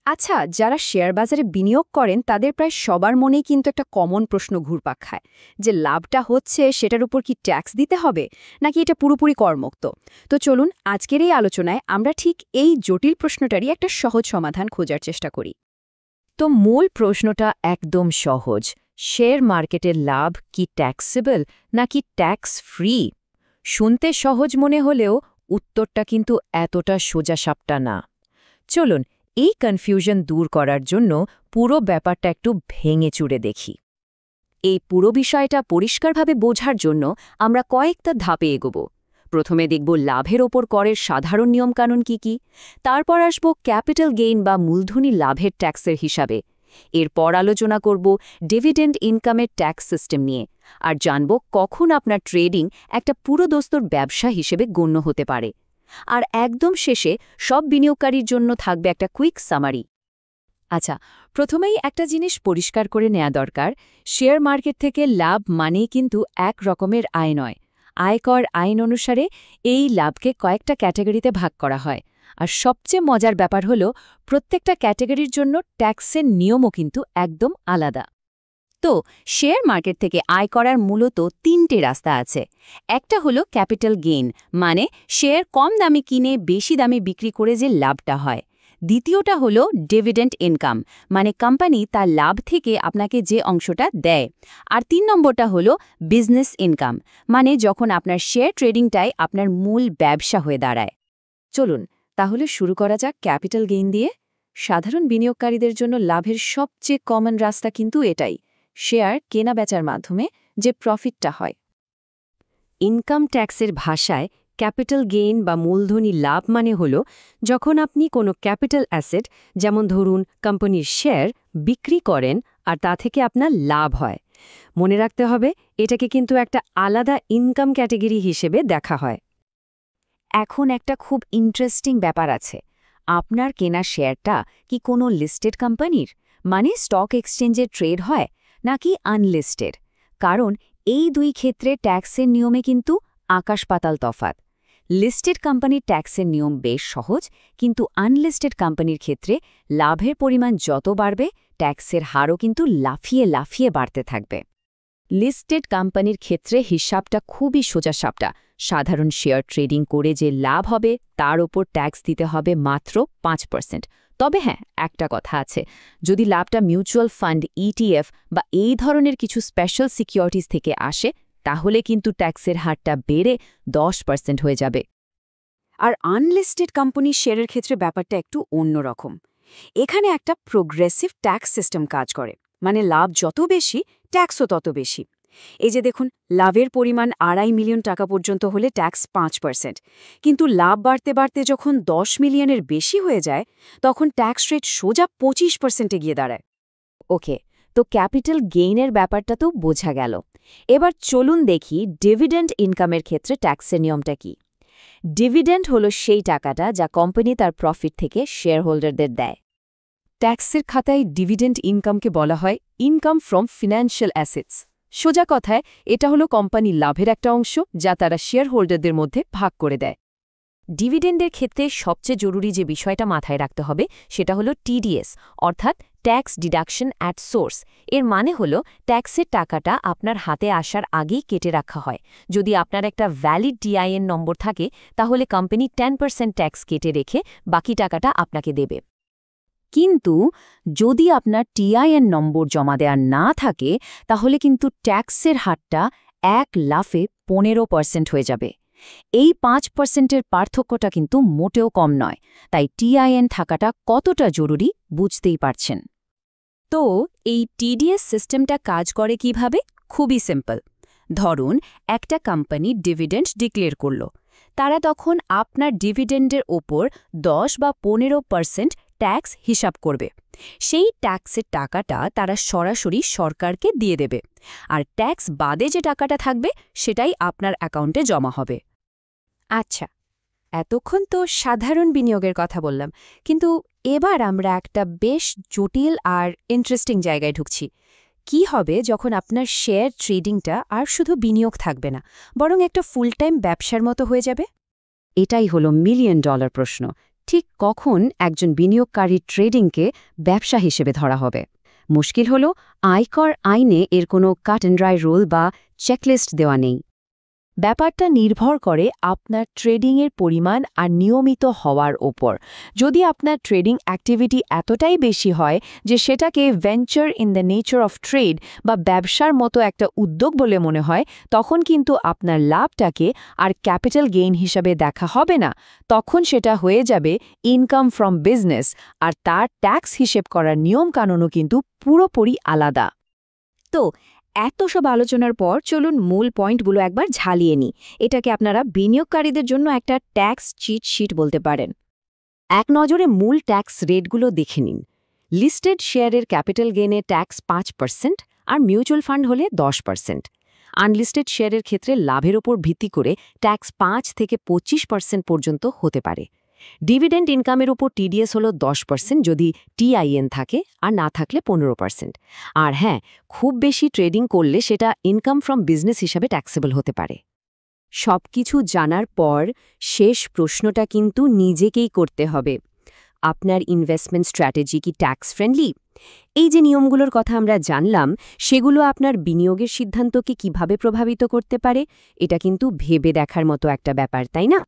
আচ্ছা, যারা শেয়ার বাজারে বিনিয়োগ করেন তাদের প্রায় সবার মনেই কিন্তু একটা কমন প্রশ্ন ঘুরপাক খায় যে লাভটা হচ্ছে সেটার উপর কি ট্যাক্স দিতে হবে নাকি এটা পুরোপুরি করমুক্ত। তো চলুন আজকের এই আলোচনায় আমরা ঠিক এই জটিল প্রশ্নটারই একটা সহজ সমাধান খোঁজার চেষ্টা করি। তো মূল প্রশ্নটা একদম সহজ, শেয়ার মার্কেটের লাভ কি ট্যাক্সেবল নাকি ট্যাক্স ফ্রি? শুনতে সহজ মনে হলেও উত্তরটা কিন্তু এতটা সোজাসাপটা না। চলুন এই কনফিউশন দূর করার জন্য পুরো ব্যাপারটা একটু ভেঙে চুরে দেখি। এই পুরো বিষয়টা পরিষ্কারভাবে বোঝার জন্য আমরা কয়েকটা ধাপে এগোব। প্রথমে দেখব লাভের ওপর করের সাধারণ নিয়মকানুন কি, তারপর আসব ক্যাপিটাল গেইন বা মূলধনী লাভের ট্যাক্সের হিসাবে, এরপর আলোচনা করব ডিভিডেন্ড ইনকামের ট্যাক্স সিস্টেম নিয়ে, আর জানব কখন আপনার ট্রেডিং একটা পুরোদস্তুর ব্যবসা হিসেবে গণ্য হতে পারে। আর একদম শেষে সব বিনিয়োগকারীর জন্য থাকবে একটা কুইক সামারি। আচ্ছা, প্রথমেই একটা জিনিস পরিষ্কার করে নেওয়া দরকার, শেয়ার মার্কেট থেকে লাভ মানেই কিন্তু এক রকমের আয় নয়। আয়কর আইন অনুসারে এই লাভকে কয়েকটা ক্যাটাগরিতে ভাগ করা হয়, আর সবচেয়ে মজার ব্যাপার হলো প্রত্যেকটা ক্যাটাগরির জন্য ট্যাক্সের নিয়মও কিন্তু একদম আলাদা। তো শেয়ার মার্কেট থেকে আয় করার মূলত তিনটে রাস্তা আছে। একটা হলো ক্যাপিটাল গেইন, মানে শেয়ার কম দামে কিনে বেশি দামে বিক্রি করে যে লাভটা হয়। দ্বিতীয়টা হলো ডিভিডেন্ড ইনকাম, মানে কোম্পানি তার লাভ থেকে আপনাকে যে অংশটা দেয়। আর ৩ নম্বরটা হলো বিজনেস ইনকাম, মানে যখন আপনার শেয়ার ট্রেডিংটাই আপনার মূল ব্যবসা হয়ে দাঁড়ায়। চলুন তাহলে শুরু করা যাক ক্যাপিটাল গেইন দিয়ে। সাধারণ বিনিয়োগকারীদের জন্য লাভের সবচেয়ে কমন রাস্তা কিন্তু এটাই, শেয়ার কেনা বেচার মাধ্যমে যে প্রফিটটা হয়। ইনকাম ট্যাক্সের ভাষায় ক্যাপিটাল গেইন বা মূলধনী লাভ মানে হল যখন আপনি কোনো ক্যাপিটাল অ্যাসেট, যেমন ধরুন কোম্পানির শেয়ার, বিক্রি করেন আর তা থেকে আপনার লাভ হয়। মনে রাখতে হবে এটাকে কিন্তু একটা আলাদা ইনকাম ক্যাটেগরি হিসেবে দেখা হয়। এখন একটা খুব ইন্টারেস্টিং ব্যাপার আছে, আপনার কেনা শেয়ারটা কি কোনো লিস্টেড কোম্পানির, মানে স্টক এক্সচেঞ্জে ট্রেড হয়, নাকি আনলিস্টেড? কারণ এই দুই ক্ষেত্রে ট্যাক্সের নিয়মে কিন্তু আকাশ পাতাল তফাৎ। লিস্টেড কোম্পানির ট্যাক্সের নিয়ম বেশ সহজ, কিন্তু আনলিস্টেড কোম্পানির ক্ষেত্রে লাভের পরিমাণ যত বাড়বে ট্যাক্সের হারও কিন্তু লাফিয়ে লাফিয়ে বাড়তে থাকবে। লিস্টেড কোম্পানির ক্ষেত্রে হিসাবটা খুবই সোজাসাপটা, সাধারণ শেয়ার ট্রেডিং করে যে লাভ হবে তার ওপর ট্যাক্স দিতে হবে মাত্র 5%। তবে হ্যাঁ, একটা কথা আছে, যদি লাভটা মিউচুয়াল ফান্ড, ইটিএফ বা এই ধরনের কিছু স্পেশাল সিকিউরিটিজ থেকে আসে তাহলে কিন্তু ট্যাক্সের হারটা বেড়ে 10% হয়ে যাবে। আর আনলিস্টেড কোম্পানির শেয়ারের ক্ষেত্রে ব্যাপারটা একটু অন্যরকম। এখানে একটা প্রোগ্রেসিভ ট্যাক্স সিস্টেম কাজ করে, মানে লাভ যত বেশি ট্যাক্সও তত বেশি। এই যে দেখুন, লাভের পরিমাণ 2.5 মিলিয়ন টাকা পর্যন্ত হলে ট্যাক্স 5%, কিন্তু লাভ বাড়তে বাড়তে যখন 10 মিলিয়নের বেশি হয়ে যায় তখন ট্যাক্স রেট সোজা 25%-এ গিয়ে দাঁড়ায়। ওকে, তো ক্যাপিটাল গেইনের ব্যাপারটা তো বোঝা গেল। এবার চলুন দেখি ডিভিডেন্ড ইনকামের ক্ষেত্রে ট্যাক্সের নিয়মটা কি। ডিভিডেন্ড হলো সেই টাকাটা যা কোম্পানি তার প্রফিট থেকে শেয়ার হোল্ডারদের দেয়। ট্যাক্সের খাতায় ডিভিডেন্ড ইনকামকে বলা হয় ইনকাম ফ্রম ফিন্যান্সিয়াল অ্যাসেটস। সোজা কথায় এটা হলো কোম্পানির লাভের একটা অংশ যা তারা শেয়ার হোল্ডারদের মধ্যে ভাগ করে দেয়। ডিভিডেন্ডের ক্ষেত্রে সবচেয়ে জরুরি যে বিষয়টা মাথায় রাখতে হবে সেটা হলো টিডিএস, অর্থাৎ ট্যাক্স ডিডাকশন অ্যাট সোর্স। এর মানে হলো ট্যাক্সের টাকাটা আপনার হাতে আসার আগেই কেটে রাখা হয়। যদি আপনার একটা ভ্যালিড টিআইএন নম্বর থাকে তাহলে কোম্পানি 10% ট্যাক্স কেটে রেখে বাকি টাকাটা আপনাকে দেবে। কিন্তু যদি আপনার টিআইএন নম্বর জমা দেওয়ার না থাকে তাহলে কিন্তু ট্যাক্সের হারটা এক লাফে 15% হয়ে যাবে। এই 5%-এর পার্থক্যটা কিন্তু মোটেও কম নয়, তাই টিআইএন থাকাটা কতটা জরুরি বুঝতেই পারছেন। তো এই টিডিএস সিস্টেমটা কাজ করে কিভাবে? খুবই সিম্পল। ধরুন একটা কোম্পানি ডিভিডেন্ড ডিক্লেয়ার করল, তারা তখন আপনার ডিভিডেন্ডের ওপর 10 বা 15% ট্যাক্স হিসাব করবে। সেই ট্যাক্সের টাকাটা তারা সরাসরি সরকারকে দিয়ে দেবে, আর ট্যাক্স বাদে যে টাকাটা থাকবে সেটাই আপনার অ্যাকাউন্টে জমা হবে। আচ্ছা, এতক্ষণ তো সাধারণ বিনিয়োগের কথা বললাম, কিন্তু এবার আমরা একটা বেশ জটিল আর ইন্টারেস্টিং জায়গায় ঢুকছি। কি হবে যখন আপনার শেয়ার ট্রেডিংটা আর শুধু বিনিয়োগ থাকবে না, বরং একটা ফুল টাইম ব্যবসার মতো হয়ে যাবে? এটাই হলো $1 মিলিয়ন প্রশ্ন। ঠিক কখন একজন বিনিয়োগকারীর ট্রেডিংকে ব্যবসা হিসেবে ধরা হবে? মুশকিল হল আয়কর আইনে এর কোনো কাট অ্যান্ড ড্রাই রুল বা চেকলিস্ট দেওয়া নেই। ব্যাপারটা নির্ভর করে আপনার ট্রেডিংয়ের পরিমাণ আর নিয়মিত হওয়ার ওপর। যদি আপনার ট্রেডিং অ্যাক্টিভিটি এতটাই বেশি হয় যে সেটাকে venture in the nature of trade বা ব্যবসার মতো একটা উদ্যোগ বলে মনে হয়, তখন কিন্তু আপনার লাভটাকে আর ক্যাপিটাল গেইন হিসাবে দেখা হবে না। তখন সেটা হয়ে যাবে ইনকাম ফ্রম বিজনেস, আর তার ট্যাক্স হিসেব করার নিয়মকানুনও কিন্তু পুরোপুরি আলাদা। তো এত সব আলোচনার পর চলুন মূল পয়েন্টগুলো একবার ঝালিয়ে নিই। এটাকে আপনারা বিনিয়োগকারীদের জন্য একটা ট্যাক্স চিট শিট বলতে পারেন। এক নজরে মূল ট্যাক্স রেটগুলো দেখে নিন। লিস্টেড শেয়ারের ক্যাপিটাল গেইনে ট্যাক্স 5% আর মিউচুয়াল ফান্ড হলে 10%। আনলিস্টেড শেয়ারের ক্ষেত্রে লাভের ওপর ভিত্তি করে ট্যাক্স 5 থেকে 25% পর্যন্ত হতে পারে। ডিভিডেন্ড ইনকামের উপর টিডিএস হল 10% যদি টিআইএন থাকে, আর না থাকলে 15%। আর হ্যাঁ, খুব বেশি ট্রেডিং করলে সেটা ইনকাম ফ্রম বিজনেস হিসাবে ট্যাক্সেবল হতে পারে। সবকিছু জানার পর শেষ প্রশ্নটা কিন্তু নিজেকেই করতে হবে। আপনার ইনভেস্টমেন্ট স্ট্র্যাটেজি কি ট্যাক্স ফ্রেন্ডলি? এই যে নিয়মগুলোর কথা আমরা জানলাম, সেগুলো আপনার বিনিয়োগের সিদ্ধান্তকে কিভাবে প্রভাবিত করতে পারে, এটা কিন্তু ভেবে দেখার মতো একটা ব্যাপার, তাই না?